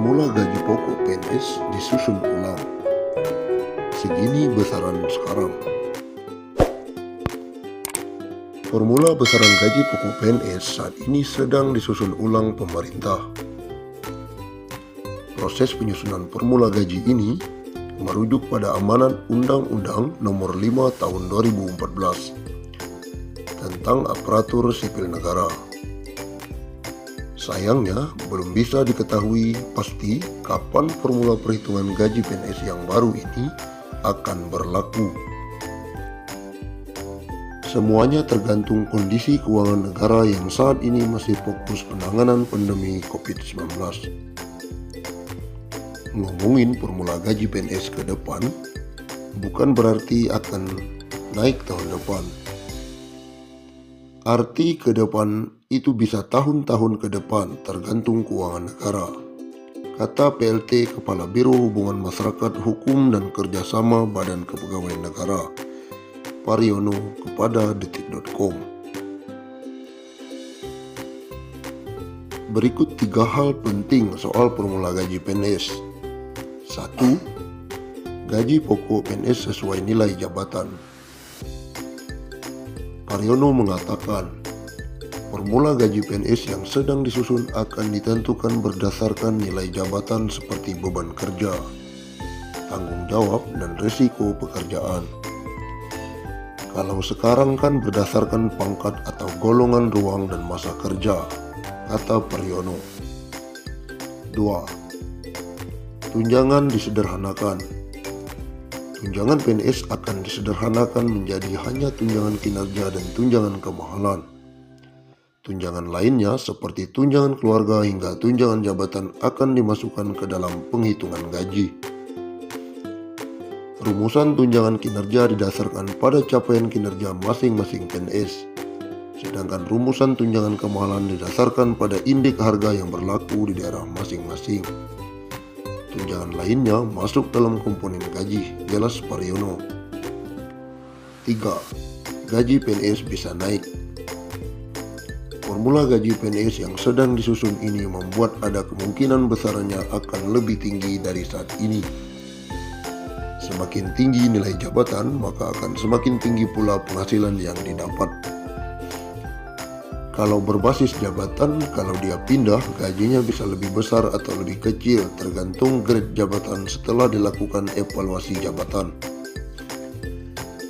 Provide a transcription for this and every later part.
Formula gaji pokok PNS disusun ulang. Segini besaran sekarang. Formula besaran gaji pokok PNS saat ini sedang disusun ulang pemerintah. Proses penyusunan formula gaji ini merujuk pada amanat Undang-Undang Nomor 5 Tahun 2014 tentang aparatur sipil negara. Sayangnya, belum bisa diketahui pasti kapan formula perhitungan gaji PNS yang baru ini akan berlaku. Semuanya tergantung kondisi keuangan negara yang saat ini masih fokus penanganan pandemi COVID-19. Ngomongin formula gaji PNS ke depan, bukan berarti akan naik tahun depan. Arti ke depan itu bisa tahun-tahun ke depan tergantung keuangan negara, kata PLT Kepala Biro Hubungan Masyarakat Hukum dan Kerjasama Badan Kepegawaian Negara, Pariono, kepada detik.com. Berikut 3 hal penting soal formula gaji PNS. 1. Gaji pokok PNS sesuai nilai jabatan. Pariono mengatakan, formula gaji PNS yang sedang disusun akan ditentukan berdasarkan nilai jabatan seperti beban kerja, tanggung jawab, dan risiko pekerjaan. Kalau sekarang kan berdasarkan pangkat atau golongan ruang dan masa kerja, kata Pariono. 2. Tunjangan disederhanakan. Tunjangan PNS akan disederhanakan menjadi hanya tunjangan kinerja dan tunjangan kemahalan. Tunjangan lainnya seperti tunjangan keluarga hingga tunjangan jabatan akan dimasukkan ke dalam penghitungan gaji. Rumusan tunjangan kinerja didasarkan pada capaian kinerja masing-masing PNS, sedangkan rumusan tunjangan kemahalan didasarkan pada indeks harga yang berlaku di daerah masing-masing. Tunjangan lainnya masuk dalam komponen gaji, jelas Pariono. 3. Gaji PNS bisa naik. Formula gaji PNS yang sedang disusun ini membuat ada kemungkinan besarnya akan lebih tinggi dari saat ini. Semakin tinggi nilai jabatan, maka akan semakin tinggi pula penghasilan yang didapat. Kalau berbasis jabatan, kalau dia pindah, gajinya bisa lebih besar atau lebih kecil tergantung grade jabatan setelah dilakukan evaluasi jabatan.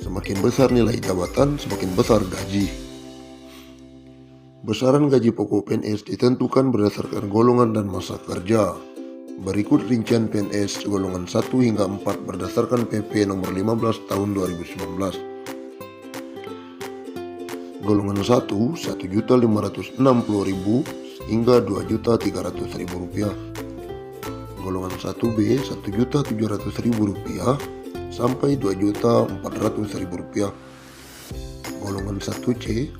Semakin besar nilai jabatan, semakin besar gaji. Besaran gaji pokok PNS ditentukan berdasarkan golongan dan masa kerja. Berikut rincian PNS golongan 1 hingga 4 berdasarkan PP nomor 15 tahun 2019. Golongan 1, 1.560.000 hingga 2.300.000 rupiah. Golongan 1B, 1.700.000 rupiah sampai 2.400.000 rupiah. Golongan 1C,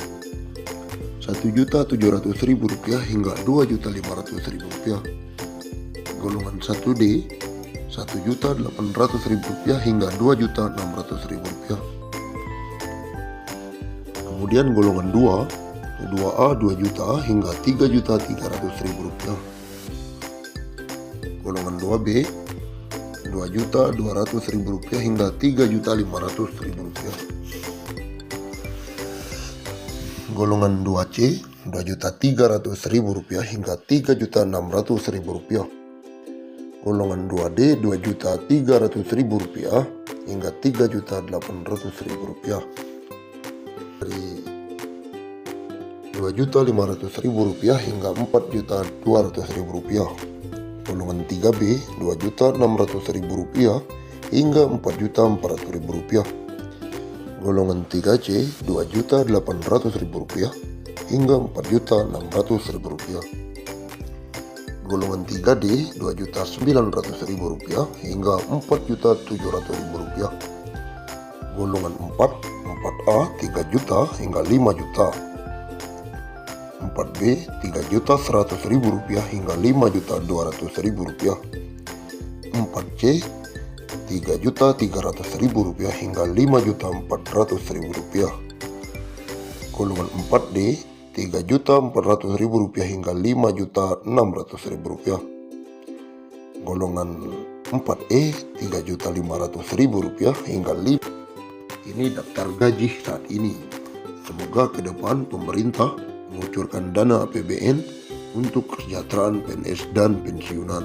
1.700.000 rupiah hingga 2.500.000 rupiah. Golongan 1D, 1.800.000 rupiah hingga 2.600.000 rupiah. Kemudian golongan 2, 2A 2 juta hingga 3.300.000 rupiah. Golongan 2B, 2.200.000 rupiah hingga 3.500.000 rupiah. Golongan 2C, 2.300.000 rupiah hingga 3.600.000 rupiah. Golongan 2D, 2.300.000 rupiah hingga 3.800.000 rupiah. Dari 2.500.000 rupiah hingga 4.200.000 rupiah. Golongan 3B, 2.600.000 rupiah hingga 4.400.000 rupiah. Golongan 3C, 2.800.000 rupiah hingga 4.600.000 rupiah. Golongan 3D, 2.900.000 rupiah hingga 4.700.000 rupiah. Golongan 4, 4A 3 juta hingga 5 juta. 4B 3.100.000 rupiah hingga 5.200.000 rupiah. 4C 3.300.000 rupiah hingga 5.400.000 rupiah. Golongan 4D 3.400.000 rupiah hingga 5.600.000 rupiah. golongan 4E Rp3.500.000 hingga 5. Ini daftar gaji saat ini. Semoga ke depan pemerintah mengucurkan dana APBN untuk kesejahteraan PNS dan pensiunan.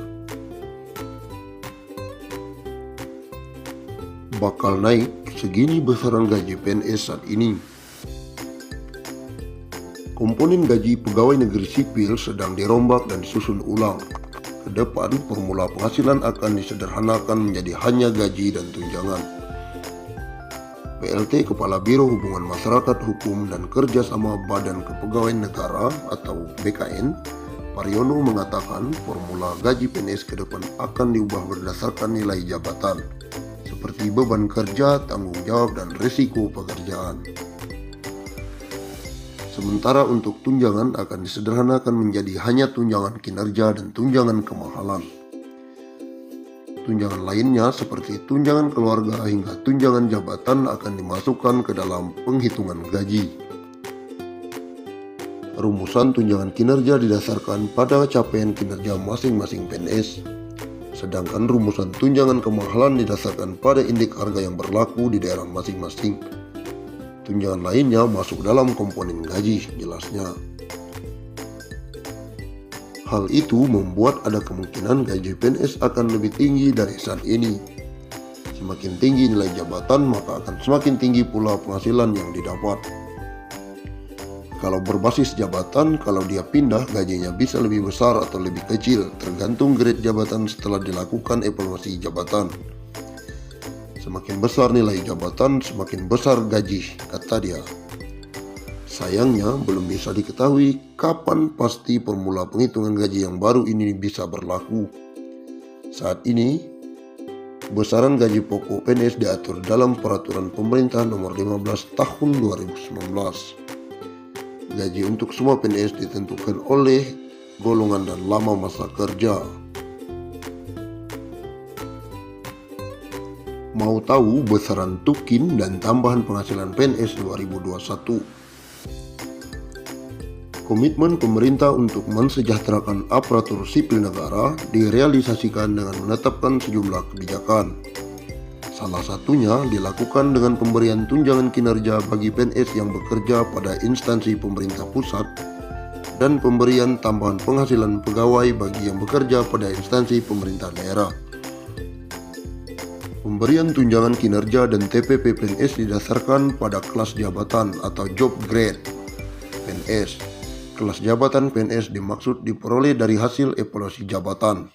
Bakal naik segini besaran gaji PNS saat ini. Komponen gaji pegawai negeri sipil sedang dirombak dan disusun ulang. Ke depan, formula penghasilan akan disederhanakan menjadi hanya gaji dan tunjangan. PLT Kepala Biro Hubungan Masyarakat Hukum dan Kerjasama Badan Kepegawaian Negara atau BKN, Pariono mengatakan formula gaji PNS ke depan akan diubah berdasarkan nilai jabatan, seperti beban kerja, tanggung jawab, dan risiko pekerjaan. Sementara untuk tunjangan akan disederhanakan menjadi hanya tunjangan kinerja dan tunjangan kemahalan. Tunjangan lainnya seperti tunjangan keluarga hingga tunjangan jabatan akan dimasukkan ke dalam penghitungan gaji. Rumusan tunjangan kinerja didasarkan pada capaian kinerja masing-masing PNS, sedangkan rumusan tunjangan kemahalan didasarkan pada indeks harga yang berlaku di daerah masing-masing. Tunjangan lainnya masuk dalam komponen gaji, jelasnya. Hal itu membuat ada kemungkinan gaji PNS akan lebih tinggi dari saat ini. Semakin tinggi nilai jabatan, maka akan semakin tinggi pula penghasilan yang didapat. Kalau berbasis jabatan, kalau dia pindah, gajinya bisa lebih besar atau lebih kecil, tergantung grade jabatan setelah dilakukan evaluasi jabatan. Semakin besar nilai jabatan, semakin besar gaji, kata dia. Sayangnya, belum bisa diketahui kapan pasti formula penghitungan gaji yang baru ini bisa berlaku. Saat ini, besaran gaji pokok PNS diatur dalam Peraturan Pemerintah Nomor 15 Tahun 2019. Gaji untuk semua PNS ditentukan oleh golongan dan lama masa kerja. Mau tahu besaran tukin dan tambahan penghasilan PNS 2021? Komitmen pemerintah untuk mensejahterakan aparatur sipil negara direalisasikan dengan menetapkan sejumlah kebijakan. Salah satunya dilakukan dengan pemberian tunjangan kinerja bagi PNS yang bekerja pada instansi pemerintah pusat dan pemberian tambahan penghasilan pegawai bagi yang bekerja pada instansi pemerintah daerah. Pemberian tunjangan kinerja dan TPP PNS didasarkan pada kelas jabatan atau job grade PNS. Kelas jabatan PNS dimaksud diperoleh dari hasil evaluasi jabatan.